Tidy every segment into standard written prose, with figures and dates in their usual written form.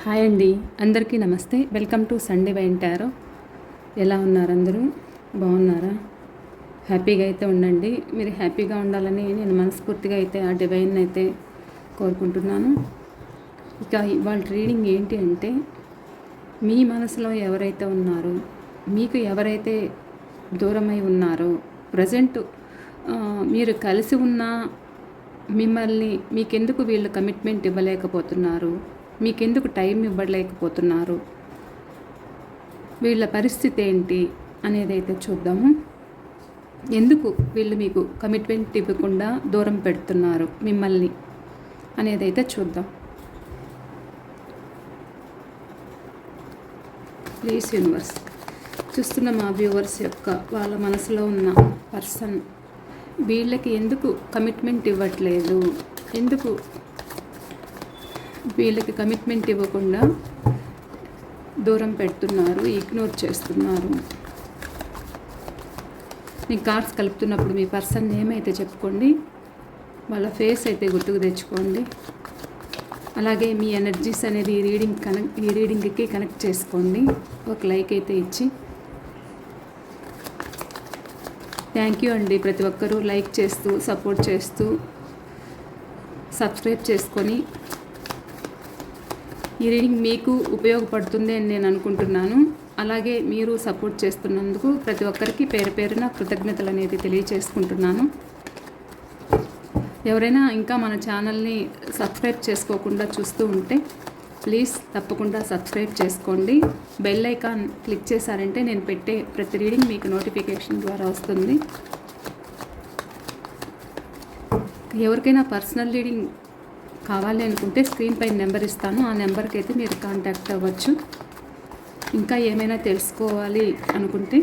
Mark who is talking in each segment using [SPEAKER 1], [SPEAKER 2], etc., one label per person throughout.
[SPEAKER 1] Hi అండి, అందరికీ నమస్తే. Welcome to Sunday wine tarot. ఎలా ఉన్నారు అందరూ? బాగున్నారా? హ్యాపీగా అయితే ఉండండి. మీరు హ్యాపీగా ఉండాలని నేను మనస్ఫూర్తిగా అయితే ఆ డివైన్ అయితే కోరుకుంటున్నాను. ఇక ఇవాళ రీడింగ్ ఏంటి అంటే, మీ మనసులో ఎవరైతే ఉన్నారో, మీకు ఎవరైతే దూరమై ఉన్నారో, ప్రజెంట్ మీరు కలిసి ఉన్న మిమ్మల్ని మీకెందుకు వీళ్ళు కమిట్మెంట్ ఇవ్వలేకపోతున్నారు, మీకెందుకు టైం ఇవ్వలేకపోతున్నారు, వీళ్ళ పరిస్థితి ఏంటి అనేది అయితే చూద్దాము. ఎందుకు వీళ్ళు మీకు కమిట్మెంట్ ఇవ్వకుండా దూరం పెడుతున్నారు మిమ్మల్ని అనేది అయితే చూద్దాం. ప్లీజ్ యూనివర్స్, చూస్తున్న మా వ్యూవర్స్ యొక్క వాళ్ళ మనసులో ఉన్న పర్సన్ వీళ్ళకి ఎందుకు కమిట్మెంట్ ఇవ్వట్లేదు, ఎందుకు వీళ్ళకి కమిట్మెంట్ ఇవ్వకుండా దూరం పెడుతున్నారు, ఇగ్నోర్ చేస్తున్నారు. మీ కార్డ్స్ కలుపుతున్నప్పుడు మీ పర్సన్ నేమ్ అయితే చెప్పుకోండి, వాళ్ళ ఫేస్ అయితే గుర్తుకు తెచ్చుకోండి. అలాగే మీ ఎనర్జీస్ అనేది ఈ రీడింగ్కి కనెక్ట్ చేసుకోండి. ఒక లైక్ అయితే ఇచ్చి థ్యాంక్ యూ అండి. ప్రతి ఒక్కరూ లైక్ చేస్తూ సపోర్ట్ చేస్తూ సబ్స్క్రైబ్ చేసుకొని ఈ రీడింగ్ మీకు ఉపయోగపడుతుంది అని నేను అనుకుంటున్నాను. అలాగే మీరు సపోర్ట్ చేస్తున్నందుకు ప్రతి ఒక్కరికి పేరు పేరున కృతజ్ఞతలు అనేది తెలియచేసుకుంటున్నాను. ఎవరైనా ఇంకా మన ఛానల్ని సబ్స్క్రైబ్ చేసుకోకుండా చూస్తూ ఉంటే ప్లీజ్ తప్పకుండా సబ్స్క్రైబ్ చేసుకోండి. బెల్ ఐకాన్ క్లిక్ చేశారంటే నేను పెట్టే ప్రతి రీడింగ్ మీకు నోటిఫికేషన్ ద్వారా వస్తుంది. ఎవరికైనా పర్సనల్ రీడింగ్ కావాలి అనుకుంటే స్క్రీన్ పైన నెంబర్ ఇస్తాను, ఆ నెంబర్కి అయితే మీరు కాంటాక్ట్ అవ్వచ్చు. ఇంకా ఏమైనా తెలుసుకోవాలి అనుకుంటే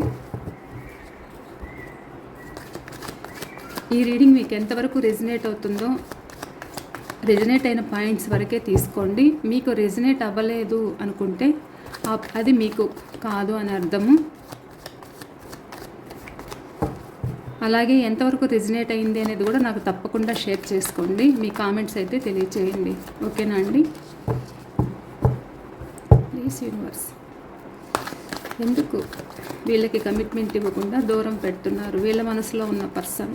[SPEAKER 1] ఈ రీడింగ్ మీకు ఎంతవరకు రెజినేట్ అవుతుందో రెజినేట్ అయిన పాయింట్స్ వరకే తీసుకోండి. మీకు రెజినేట్ అవ్వలేదు అనుకుంటే అది మీకు కాదు అని అర్థము. అలాగే ఎంతవరకు రెజినేట్ అయింది అనేది కూడా నాకు తప్పకుండా షేర్ చేసుకోండి. మీ కామెంట్స్ అయితే తెలియచేయండి. ఓకేనా అండి? ప్లీజ్ యూనివర్స్, ఎందుకు వీళ్ళకి కమిట్మెంట్ ఇవ్వకుండా దూరం పెడుతున్నారు వీళ్ళ మనసులో ఉన్న పర్సన్?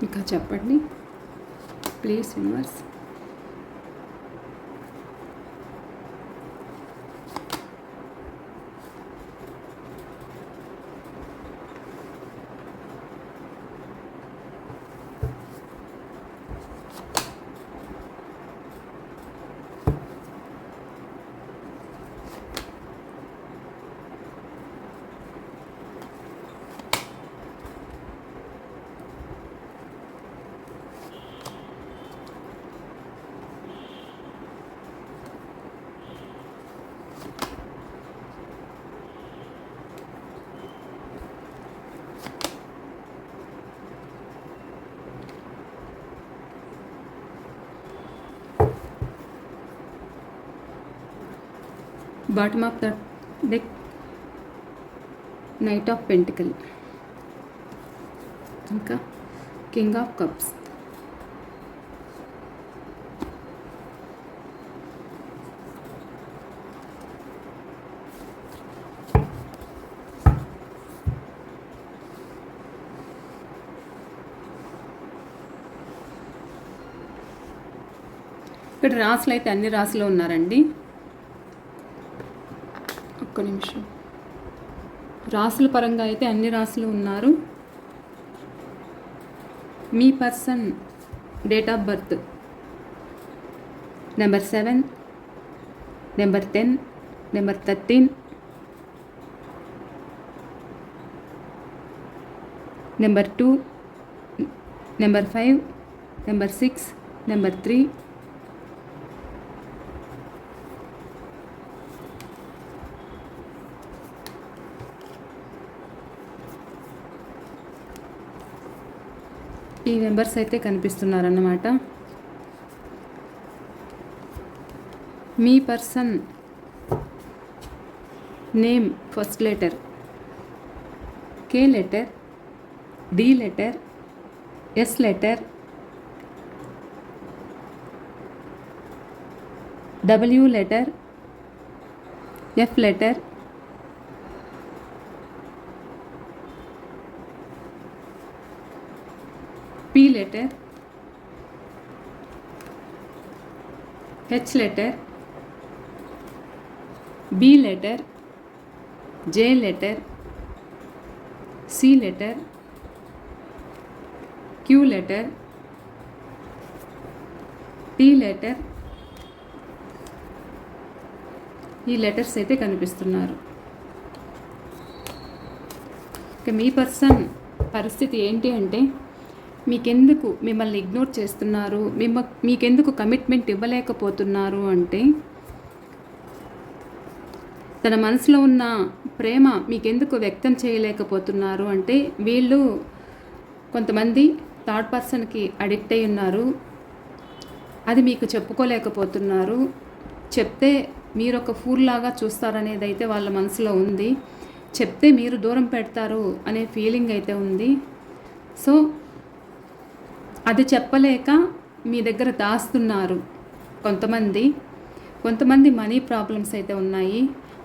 [SPEAKER 1] ఇంకా చెప్పండి please universe. Bottom of the deck knight of pentacle, ఇంకా కింగ్ ఆఫ్ కప్స్, ఇక్కడ రాసులు అయితే అన్ని రాసులు ఉన్నారండి. ఒక్క నిమిషం. రాసుల పరంగా అయితే అన్ని రాసులు ఉన్నారు. మీ person date of birth number 7, number 10, number 13, number 2, number 5, number 6, number 3, ఈ మెంబర్స్ అయితే కనిపిస్తున్నారన్నమాట. మీ person name first letter K letter, D letter, S letter, W letter, F letter, P letter, H letter, B letter, J letter, C letter, Q letter, T letter. ఈ letters అయితే కనిపిస్తున్నారు. ఇక మీ person పరిస్థితి ఏంటి అంటే, మీకెందుకు మిమ్మల్ని ఇగ్నోర్ చేస్తున్నారు, మీకెందుకు కమిట్మెంట్ ఇవ్వలేకపోతున్నారు అంటే, తన మనసులో ఉన్న ప్రేమ మీకెందుకు వ్యక్తం చేయలేకపోతున్నారు అంటే, వీళ్ళు కొంతమంది థర్డ్ పర్సన్కి అడిక్ట్ అయి ఉన్నారు. అది మీకు చెప్పుకోలేకపోతున్నారు. చెప్తే మీరు ఒక ఫూల్ లాగా చూస్తారనేది అయితే వాళ్ళ మనసులో ఉంది. చెప్తే మీరు దూరం పెడతారు అనే ఫీలింగ్ అయితే ఉంది. సో అది చెప్పలేక మీ దగ్గర దాస్తున్నారు కొంతమంది మనీ ప్రాబ్లమ్స్ అయితే ఉన్నాయి.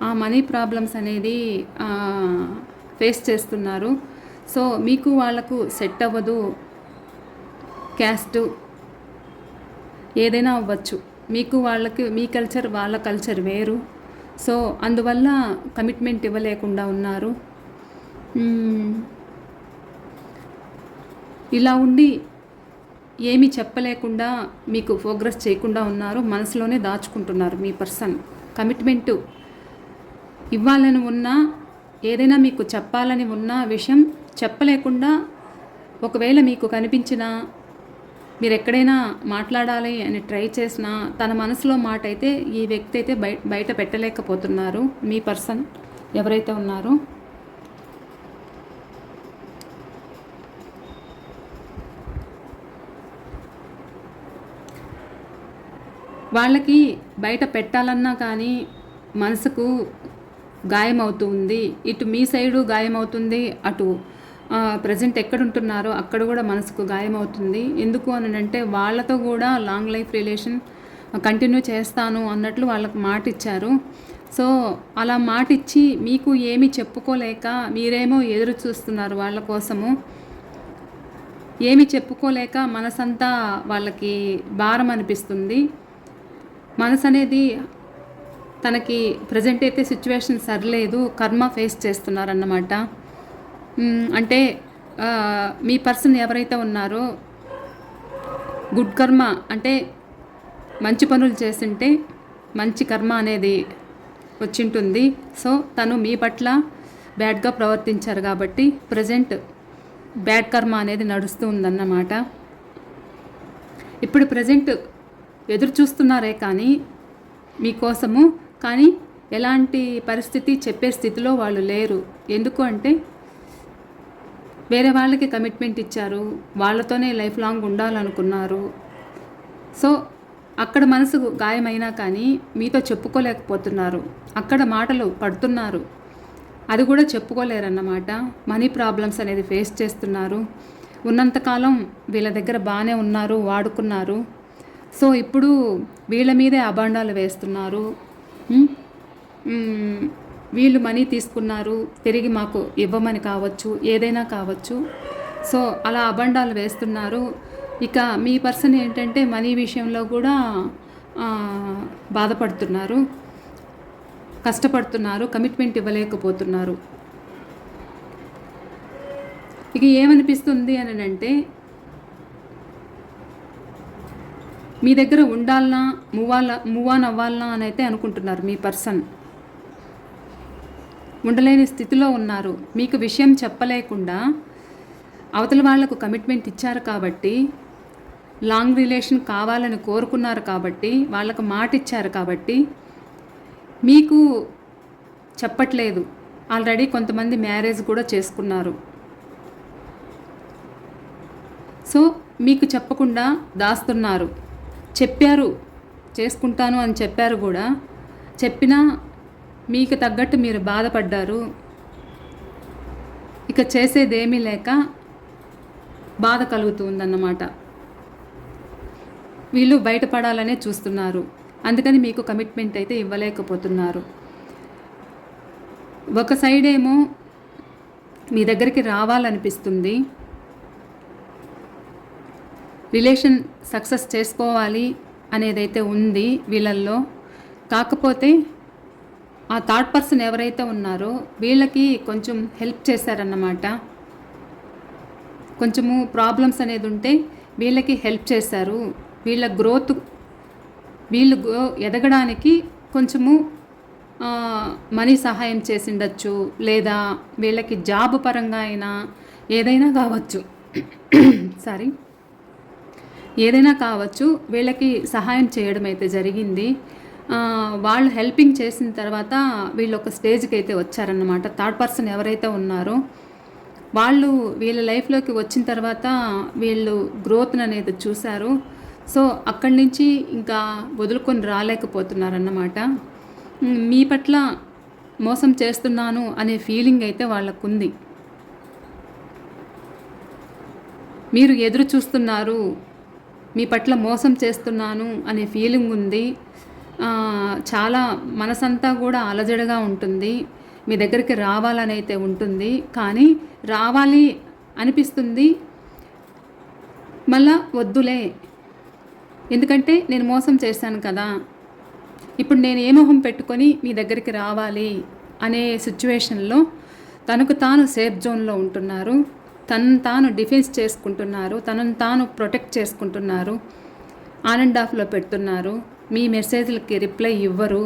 [SPEAKER 1] ఆ మనీ ప్రాబ్లమ్స్ అనేది ఫేస్ చేస్తున్నారు. సో మీకు వాళ్ళకు సెట్ అవ్వదు. క్యాస్ట్ ఏదైనా అవ్వచ్చు. మీకు వాళ్ళకి మీ కల్చర్ వాళ్ళ కల్చర్ వేరు. సో అందువల్ల కమిట్మెంట్ ఇవ్వలేకుండా ఉన్నారు. ఇలా ఉండి ఏమీ చెప్పలేకుండా మీకు ప్రోగ్రెస్ చేయకుండా ఉన్నారు. మనసులోనే దాచుకుంటున్నారు మీ పర్సన్. కమిట్మెంటు ఇవ్వాలని ఉన్నా, ఏదైనా మీకు చెప్పాలని ఉన్న విషయం చెప్పలేకుండా, ఒకవేళ మీకు కనిపించినా, మీరు ఎక్కడైనా మాట్లాడాలి అని ట్రై చేసినా, తన మనసులో మాట అయితే ఈ వ్యక్తి అయితే బయట పెట్టలేకపోతున్నారు. మీ పర్సన్ ఎవరైతే ఉన్నారో వాళ్ళకి బయట పెట్టాలన్నా కానీ మనసుకు గాయం అవుతుంది. ఇటు మీ సైడు గాయం అవుతుంది, అటు ప్రజెంట్ ఎక్కడ ఉంటున్నారో అక్కడ కూడా మనసుకు గాయం అవుతుంది. ఎందుకు అని అంటే, వాళ్ళతో కూడా లాంగ్ లైఫ్ రిలేషన్ కంటిన్యూ చేస్తాను అన్నట్లు వాళ్ళకు మాట ఇచ్చారు. సో అలా మాట ఇచ్చి మీకు ఏమీ చెప్పుకోలేక మీరేమో ఎదురు చూస్తున్నారు వాళ్ళ కోసము. ఏమి చెప్పుకోలేక మనసంతా వాళ్ళకి భారం అనిపిస్తుంది. మనసు అనేది తనకి ప్రజెంట్ అయితే సిచ్యువేషన్ సరిలేదు, కర్మ ఫేస్ చేస్తున్నారన్నమాట. అంటే మీ పర్సన్ ఎవరైతే ఉన్నారో గుడ్ కర్మ అంటే మంచి పనులు చేస్తుంటే మంచి కర్మ అనేది వచ్చింటుంది. సో తను మీ పట్ల బ్యాడ్గా ప్రవర్తించారు కాబట్టి ప్రజెంట్ బ్యాడ్ కర్మ అనేది నడుస్తూ ఉందన్నమాట. ఇప్పుడు ప్రజెంట్ ఎదురు చూస్తున్నారే కానీ మీకోసము, కానీ ఎలాంటి పరిస్థితి చెప్పే స్థితిలో వాళ్ళు లేరు. ఎందుకు అంటే వేరే వాళ్ళకి కమిట్మెంట్ ఇచ్చారు, వాళ్ళతోనే లైఫ్ లాంగ్ ఉండాలనుకున్నారు. సో అక్కడ మనసు గాయమైనా కానీ మీతో చెప్పుకోలేకపోతున్నారు. అక్కడ మాటలు పడుతున్నారు, అది కూడా చెప్పుకోలేరన్నమాట. మనీ ప్రాబ్లమ్స్ అనేది ఫేస్ చేస్తున్నారు. ఉన్నంతకాలం వీళ్ళ దగ్గర బాగానే ఉన్నారు, వాడుకున్నారు. సో ఇప్పుడు వీళ్ళ మీదే అభాండాలు వేస్తున్నారు. వీళ్ళు మనీ తీసుకున్నారు, తిరిగి మాకు ఇవ్వమని కావచ్చు, ఏదైనా కావచ్చు. సో అలా అభాండాలు వేస్తున్నారు. ఇక మీ పర్సన్ ఏంటంటే మనీ విషయంలో కూడా బాధపడుతున్నారు, కష్టపడుతున్నారు, కమిట్మెంట్ ఇవ్వలేకపోతున్నారు. ఇక ఏమనిపిస్తుంది అని అంటే, మీ దగ్గర ఉండాలనా, మూవ్ ఆన్ అవ్వాలనా అని అయితే అనుకుంటున్నారు. మీ పర్సన్ ఉండలేని స్థితిలో ఉన్నారు. మీకు విషయం చెప్పలేకుండా అవతల వాళ్లకు కమిట్మెంట్ ఇచ్చారు కాబట్టి, లాంగ్ రిలేషన్ కావాలని కోరుకున్నారు కాబట్టి, వాళ్ళకు మాట ఇచ్చారు కాబట్టి మీకు చెప్పట్లేదు. ఆల్రెడీ కొంతమంది మ్యారేజ్ కూడా చేసుకున్నారు. సో మీకు చెప్పకుండా దాస్తున్నారు. చెప్పారు చేసుకుంటాను అని చెప్పారు కూడా, చెప్పినా మీకు తగ్గట్టు మీరు బాధపడ్డారు. ఇక చేసేదేమీ లేక బాధ కలుగుతుందన్నమాట. వీళ్ళు బయటపడాలనే చూస్తున్నారు. అందుకని మీకు కమిట్మెంట్ అయితే ఇవ్వలేకపోతున్నారు. ఒక సైడ్ ఏమో మీ దగ్గరికి రావాలనిపిస్తుంది, రిలేషన్ సక్సెస్ చేసుకోవాలి అనేదైతే ఉంది వీళ్ళల్లో. కాకపోతే ఆ థర్డ్ పర్సన్ ఎవరైతే ఉన్నారో వీళ్ళకి కొంచెం హెల్ప్ చేశారన్నమాట. కొంచెము ప్రాబ్లమ్స్ అనేది ఉంటే వీళ్ళకి హెల్ప్ చేశారు. వీళ్ళ గ్రోత్, వీళ్ళు ఎదగడానికి కొంచెము మనీ సహాయం చేసిండొచ్చు, లేదా వీళ్ళకి జాబ్ పరంగా అయినా ఏదైనా కావచ్చు సారీ ఏదైనా కావచ్చు, వీళ్ళకి సహాయం చేయడం అయితే జరిగింది. వాళ్ళు హెల్పింగ్ చేసిన తర్వాత వీళ్ళు ఒక స్టేజ్కి అయితే వచ్చారన్నమాట. థర్డ్ పర్సన్ ఎవరైతే ఉన్నారో వాళ్ళు వీళ్ళ లైఫ్లోకి వచ్చిన తర్వాత వీళ్ళు గ్రోత్ని అనేది చూశారు. సో అక్కడి నుంచి ఇంకా వదులుకొని రాలేకపోతున్నారన్నమాట. మీ పట్ల మోసం చేస్తున్నాను అనే ఫీలింగ్ అయితే వాళ్ళకుంది. మీరు ఎదురు చూస్తున్నారు, మీ పట్ల మోసం చేస్తున్నాను అనే ఫీలింగ్ ఉంది. చాలా మనసంతా కూడా అలజడిగా ఉంటుంది. మీ దగ్గరికి రావాలని అయితే ఉంటుంది, కానీ రావాలి అనిపిస్తుంది, మళ్ళా వద్దులే, ఎందుకంటే నేను మోసం చేశాను కదా, ఇప్పుడు నేను ఏ మొహం పెట్టుకొని మీ దగ్గరికి రావాలి అనే సిచ్యువేషన్లో తనకు తాను సేఫ్ జోన్లో ఉంటున్నారు. తనను తాను డిఫెన్స్ చేసుకుంటున్నారు, తనను తాను ప్రొటెక్ట్ చేసుకుంటున్నారు, ఆన్ అండ్ ఆఫ్లో పెడుతున్నారు. మీ మెసేజ్లకి రిప్లై ఇవ్వరు.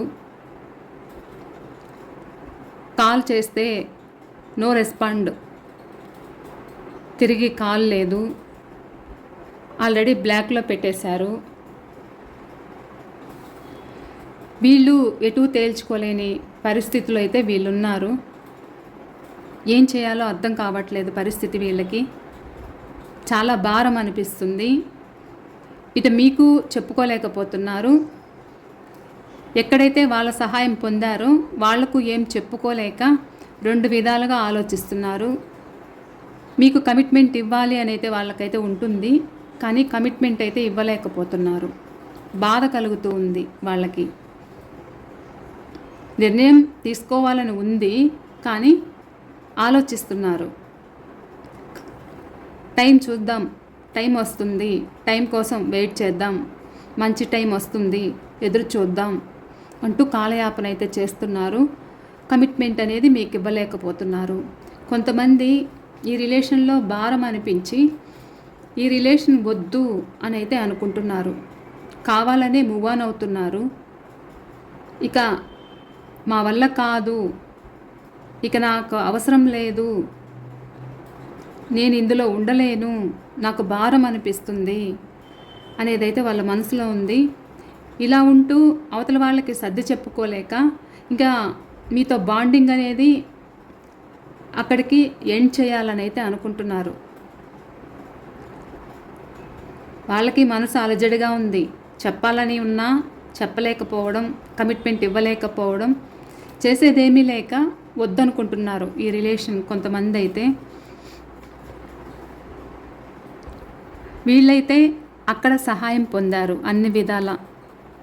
[SPEAKER 1] కాల్ చేస్తే నో రెస్పాండ్, తిరిగి కాల్ లేదు, ఆల్రెడీ బ్లాక్లో పెట్టేశారు. వీళ్ళు ఎటూ తేల్చుకోలేని పరిస్థితుల్లో అయితే వీళ్ళున్నారు. ఏం చేయాలో అర్థం కావట్లేదు పరిస్థితి వీళ్ళకి. చాలా భారం అనిపిస్తుంది. ఇటు మీకు చెప్పుకోలేకపోతున్నారు, ఎక్కడైతే వాళ్ళ సహాయం పొందారో వాళ్లకు ఏం చెప్పుకోలేక రెండు విధాలుగా ఆలోచిస్తున్నారు. మీకు కమిట్మెంట్ ఇవ్వాలి అనైతే వాళ్ళకైతే ఉంటుంది, కానీ కమిట్మెంట్ అయితే ఇవ్వలేకపోతున్నారు. బాధ కలుగుతూ ఉంది వాళ్ళకి. నిర్ణయం తీసుకోవాలని ఉంది, కానీ ఆలోచిస్తున్నారు. టైం చూద్దాం, టైం వస్తుంది, టైం కోసం వెయిట్ చేద్దాం, మంచి టైం వస్తుంది, ఎదురు చూద్దాం అంటూ కాలయాపన అయితే చేస్తున్నారు. కమిట్మెంట్ అనేది మీకు ఇవ్వలేకపోతున్నారు. కొంతమంది ఈ రిలేషన్లో భారం అనిపించి ఈ రిలేషన్ వద్దు అని అయితే అనుకుంటున్నారు, కావాలనే మూవ్ ఆన్ అవుతున్నారు. ఇక మా వల్ల కాదు, ఇక నాకు అవసరం లేదు, నేను ఇందులో ఉండలేను, నాకు భారం అనిపిస్తుంది అనేదైతే వాళ్ళ మనసులో ఉంది. ఇలా ఉంటూ అవతల వాళ్ళకి సర్ది చెప్పుకోలేక ఇంకా మీతో బాండింగ్ అనేది అక్కడికి ఎండ్ చేయాలని అయితే అనుకుంటున్నారు. వాళ్ళకి మనసు అలజడిగా ఉంది, చెప్పాలని ఉన్నా చెప్పలేకపోవడం, కమిట్మెంట్ ఇవ్వలేకపోవడం, చేసేదేమీ లేక వద్దనుకుంటున్నారు ఈ రిలేషన్. కొంతమంది అయితే వీళ్ళైతే అక్కడ సహాయం పొందారు అన్ని విధాల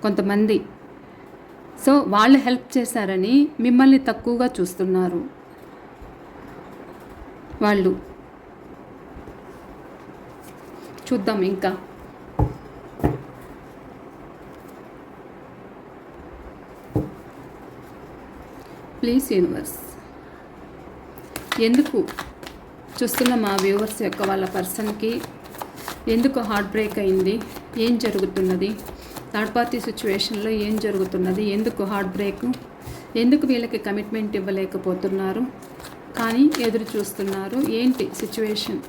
[SPEAKER 1] కొంతమంది. సో వాళ్ళు హెల్ప్ చేశారని మిమ్మల్ని తక్కువగా చూస్తున్నారు వాళ్ళు. చూద్దాం ఇంకా. ప్లీజ్ యూనివర్స్, ఎందుకు చూస్తున్న మా వ్యూవర్స్ యొక్క వాళ్ళ పర్సన్కి ఎందుకు హార్ట్ బ్రేక్ అయింది, ఏం జరుగుతున్నది, థర్డ్ పార్టీ సిచ్యువేషన్లో ఏం జరుగుతున్నది, ఎందుకు హార్ట్ బ్రేక్, ఎందుకు వీళ్ళకి కమిట్మెంట్ ఇవ్వలేకపోతున్నారు కానీ ఎదురు చూస్తున్నారు, ఏంటి సిచ్యువేషన్.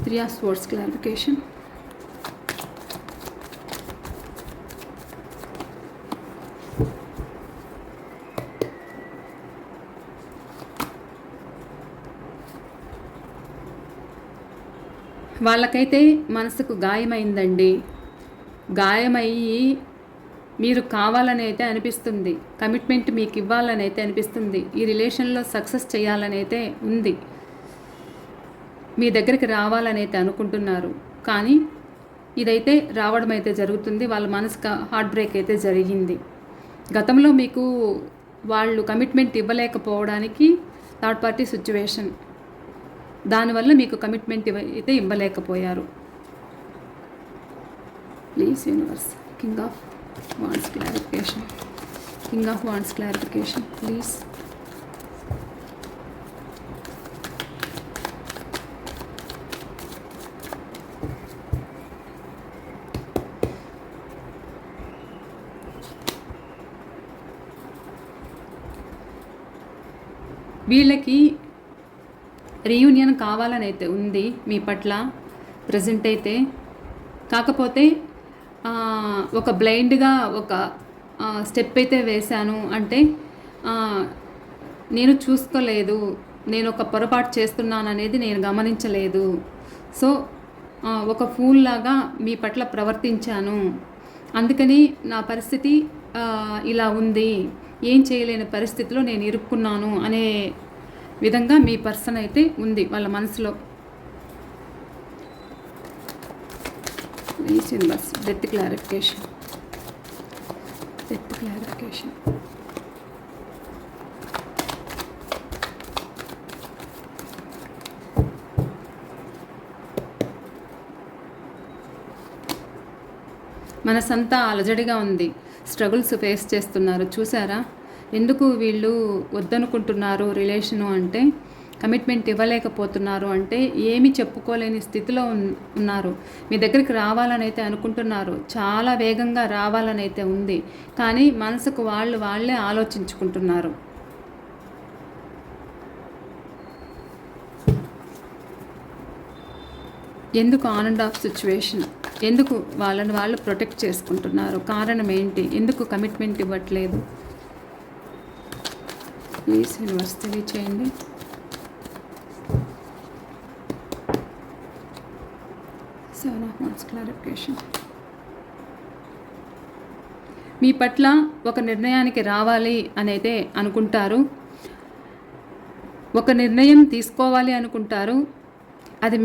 [SPEAKER 1] 3 of Swords clarification. వాళ్ళకైతే మనసుకు గాయమైందండి. గాయమయ్యి మీరు కావాలని అయితే అనిపిస్తుంది, కమిట్మెంట్ మీకు ఇవ్వాలని అయితే అనిపిస్తుంది, ఈ రిలేషన్లో సక్సెస్ చేయాలని అయితే ఉంది, మీ దగ్గరికి రావాలని అయితే అనుకుంటున్నారు. కానీ ఇదైతే రావడం అయితే జరుగుతుంది. వాళ్ళ మనసుకు హార్ట్ బ్రేక్ అయితే జరిగింది. గతంలో మీకు వాళ్ళు కమిట్మెంట్ ఇవ్వలేకపోవడానికి థర్డ్ పార్టీ సిచ్యువేషన్, దానివల్ల మీకు కమిట్మెంట్ అయితే ఇవ్వలేకపోయారు. Please universe, king of wands clarification, king of wands clarification please. వీళ్ళకి రీయూనియన్ కావాలని అయితే ఉంది మీ పట్ల ప్రజెంట్ అయితే. కాకపోతే ఒక బ్లైండ్గా ఒక స్టెప్ అయితే వేశాను అంటే నేను చూసుకోలేదు, నేను ఒక పొరపాటు చేస్తున్నాను అనేది నేను గమనించలేదు. సో ఒక ఫూల్ లాగా మీ పట్ల ప్రవర్తించాను, అందుకని నా పరిస్థితి ఇలా ఉంది, ఏం చేయలేని పరిస్థితిలో నేను ఇరుక్కున్నాను అనే విధంగా మీ పర్సన్ అయితే ఉంది వాళ్ళ మనసులో. Please universe, death clarification, death clarification. మనసంతా అలజడిగా ఉంది, స్ట్రగుల్స్ ఫేస్ చేస్తున్నారు. చూసారా ఎందుకు వీళ్ళు వద్దనుకుంటున్నారు రిలేషను అంటే, కమిట్మెంట్ ఇవ్వలేకపోతున్నారు అంటే ఏమీ చెప్పుకోలేని స్థితిలో ఉన్నారు. మీ దగ్గరికి రావాలని అయితే అనుకుంటున్నారు, చాలా వేగంగా రావాలని అయితే ఉంది, కానీ మనసుకు వాళ్ళే ఆలోచించుకుంటున్నారు. ఎందుకు ఆన్ అండ్ ఆఫ్ సిచ్యువేషన్, ఎందుకు వాళ్ళని వాళ్ళు ప్రొటెక్ట్ చేసుకుంటున్నారు, కారణం ఏంటి, ఎందుకు కమిట్మెంట్ ఇవ్వట్లేదు? ప్లీజ్ యూనివర్స్ తెలియచేయండి. Seven of wands clarification. మీ పట్ల ఒక నిర్ణయానికి రావాలి అని అయితే అనుకుంటారు, ఒక నిర్ణయం తీసుకోవాలి అనుకుంటారు, అది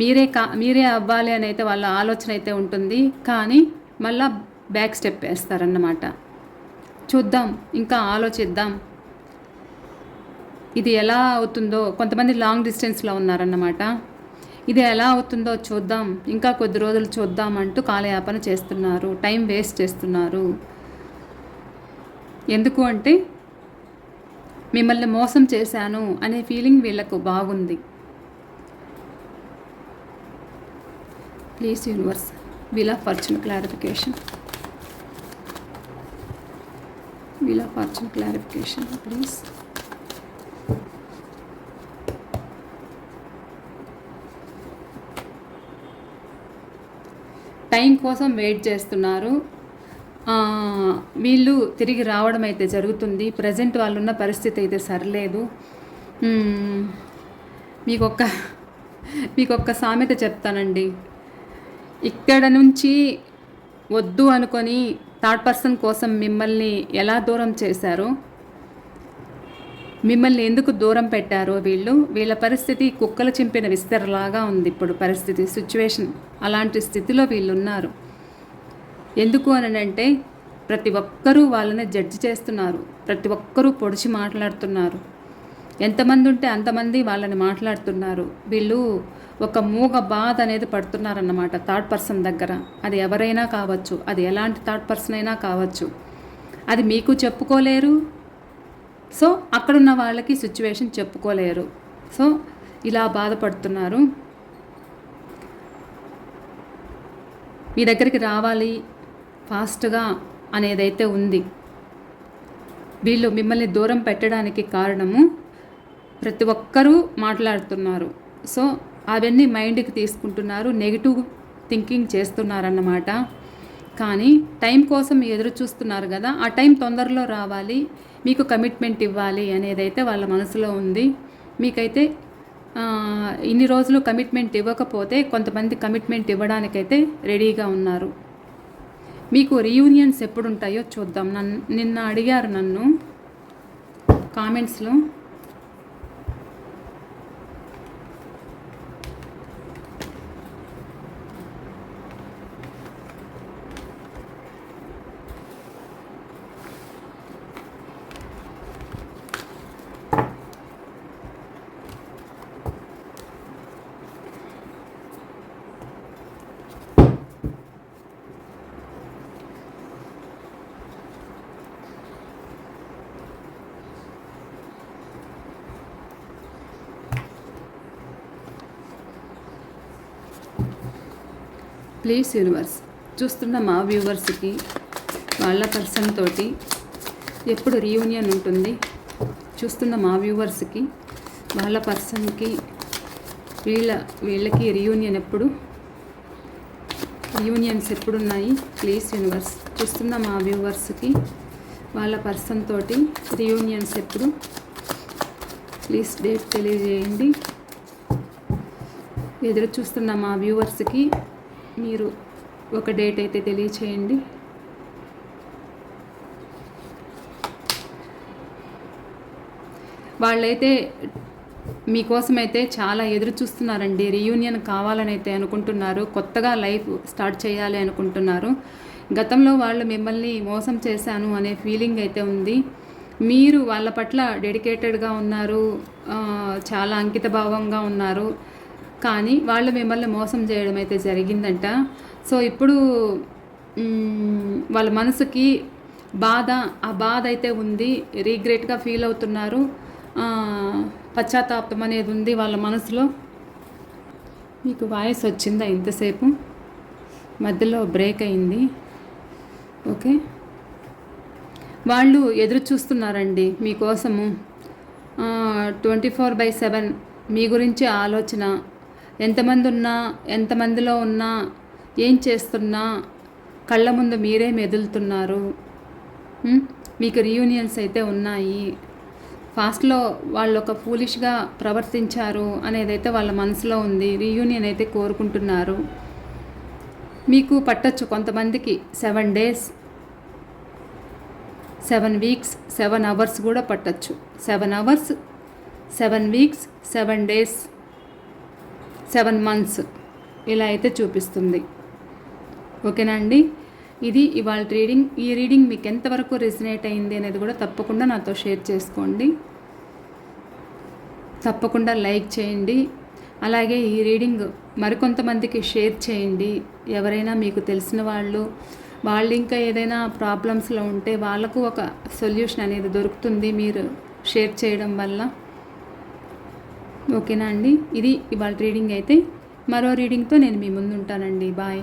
[SPEAKER 1] మీరే అవ్వాలి అని అయితే వాళ్ళ ఆలోచన అయితే ఉంటుంది, కానీ మళ్ళా బ్యాక్ స్టెప్ వేస్తారన్నమాట. చూద్దాం, ఇంకా ఆలోచిద్దాం, ఇది ఎలా అవుతుందో. కొంతమంది లాంగ్ డిస్టెన్స్లో ఉన్నారన్నమాట. ఇది ఎలా అవుతుందో చూద్దాం, ఇంకా కొద్ది రోజులు చూద్దాం అంటూ కాలయాపన చేస్తున్నారు, టైం వేస్ట్ చేస్తున్నారు. ఎందుకు అంటే మిమ్మల్ని మోసం చేశాను అనే ఫీలింగ్ వీళ్ళకు బాగుంది. Please universe, wheel of fortune clarification, wheel of fortune clarification please. Time కోసం వెయిట్ చేస్తున్నారు. వీళ్ళు తిరిగి రావడం అయితే జరుగుతుంది. ప్రజెంట్ వాళ్ళు ఉన్న పరిస్థితి అయితే సరిలేదు. మీకొక్క సామెత చెప్తానండి. ఇక్కడ నుంచి వద్దు అనుకొని థర్డ్ పర్సన్ కోసం మిమ్మల్ని ఎలా దూరం చేశారో, మిమ్మల్ని ఎందుకు దూరం పెట్టారో వీళ్ళ పరిస్థితి కుక్కలు చింపిన విస్తరలాగా ఉంది ఇప్పుడు పరిస్థితి, సిచ్యువేషన్. అలాంటి స్థితిలో వీళ్ళు ఉన్నారు. ఎందుకు అని అంటే ప్రతి ఒక్కరూ వాళ్ళని జడ్జి చేస్తున్నారు, ప్రతి ఒక్కరూ పొడిచి మాట్లాడుతున్నారు. ఎంతమంది ఉంటే అంతమంది వాళ్ళని మాట్లాడుతున్నారు. వీళ్ళు ఒక మూగ బాధ అనేది పడుతున్నారన్నమాట థర్డ్ పర్సన్ దగ్గర. అది ఎవరైనా కావచ్చు, అది ఎలాంటి థర్డ్ పర్సన్ అయినా కావచ్చు. అది మీకు చెప్పుకోలేరు, సో అక్కడున్న వాళ్ళకి సిచ్యువేషన్ చెప్పుకోలేరు. సో ఇలా బాధపడుతున్నారు. మీ దగ్గరికి రావాలి ఫాస్ట్గా అనేదైతే ఉంది. వీళ్ళు మిమ్మల్ని దూరం పెట్టడానికి కారణము ప్రతి ఒక్కరూ మాట్లాడుతున్నారు. సో అవన్నీ మైండ్కి తీసుకుంటున్నారు, నెగిటివ్ థింకింగ్ చేస్తున్నారన్నమాట. కానీ టైం కోసం ఎదురు చూస్తున్నారు కదా, ఆ టైం తొందరలో రావాలి, మీకు కమిట్మెంట్ ఇవ్వాలి అనేదైతే వాళ్ళ మనసులో ఉంది. మీకైతే ఇన్ని రోజులు కమిట్మెంట్ ఇవ్వకపోతే కొంతమంది కమిట్మెంట్ ఇవ్వడానికైతే రెడీగా ఉన్నారు. మీకు రీయూనియన్స్ ఎప్పుడు ఉంటాయో చూద్దాం. నిన్న అడిగారు నన్ను కామెంట్స్లో. ప్లీజ్ యూనివర్స్, చూస్తున్న మా వ్యూవర్స్కి వాళ్ళ పర్సన్ తోటి ఎప్పుడు రీయూనియన్ ఉంటుంది? చూస్తున్న మా వ్యూవర్స్కి వాళ్ళ పర్సన్కి వీళ్ళకి రీయూనియన్ ఎప్పుడు? రీయూనియన్స్ ఎప్పుడున్నాయి? ప్లీజ్ యూనివర్స్, చూస్తున్న మా వ్యూవర్స్కి వాళ్ళ పర్సన్ తోటి రీయూనియన్స్ ఎప్పుడు? ప్లీజ్ డేట్ తెలియజేయండి. ఎదురు చూస్తున్న మా వ్యూవర్స్కి మీరు ఒక డేట్ అయితే తెలియచేయండి. వాళ్ళైతే మీకోసమైతే చాలా ఎదురు చూస్తున్నారండి. రీయూనియన్ కావాలని అయితే అనుకుంటున్నారు. కొత్తగా లైఫ్ స్టార్ట్ చేయాలి అనుకుంటున్నారు. గతంలో వాళ్ళు మిమ్మల్ని మోసం చేశాను అనే ఫీలింగ్ అయితే ఉంది. మీరు వాళ్ళ పట్ల డెడికేటెడ్గా ఉన్నారు, చాలా అంకితభావంగా ఉన్నారు. కానీ వాళ్ళు మిమ్మల్ని మోసం చేయడం అయితే జరిగిందంట. సో ఇప్పుడు వాళ్ళ మనసుకి ఆ బాధ అయితే ఉంది. రీగ్రెట్గా ఫీల్ అవుతున్నారు. పశ్చాత్తాపం అనేది ఉంది వాళ్ళ మనసులో. మీకు వాయిస్ వచ్చిందా ఇంతసేపు? మధ్యలో బ్రేక్ అయింది. ఓకే, వాళ్ళు ఎదురు చూస్తున్నారండి మీకోసము. 24/7 మీ గురించి ఆలోచన. ఎంతమందిలో ఉన్నా, ఏం చేస్తున్నా కళ్ళ ముందు మీరే మెదులుతున్నారు. మీకు రీయూనియన్స్ అయితే ఉన్నాయి. ఫాస్ట్లో వాళ్ళు ఒక ఫూలిష్గా ప్రవర్తించారు అనేదైతే వాళ్ళ మనసులో ఉంది. రీయూనియన్ అయితే కోరుకుంటున్నారు. మీకు పట్టచ్చు కొంతమందికి 7 days, 7 weeks, 7 hours కూడా పట్టచ్చు. 7 hours, 7 weeks, 7 days, 7 months ఇలా అయితే చూపిస్తుంది. ఓకేనా అండి? ఇది ఇవాళ రీడింగ్. ఈ రీడింగ్ మీకు ఎంతవరకు రెసినేట్ అయింది అనేది కూడా తప్పకుండా నాతో షేర్ చేసుకోండి. తప్పకుండా లైక్ చేయండి. అలాగే ఈ రీడింగ్ మరికొంతమందికి షేర్ చేయండి. ఎవరైనా మీకు తెలిసిన వాళ్ళు ఇంకా ఏదైనా ప్రాబ్లమ్స్లో ఉంటే వాళ్ళకు ఒక సొల్యూషన్ అనేది దొరుకుతుంది మీరు షేర్ చేయడం వల్ల. ఓకేనా అండి? ఇది ఇవాళ రీడింగ్ అయితే. మరో రీడింగ్తో నేను మీ ముందు ఉంటానండి. బాయ్.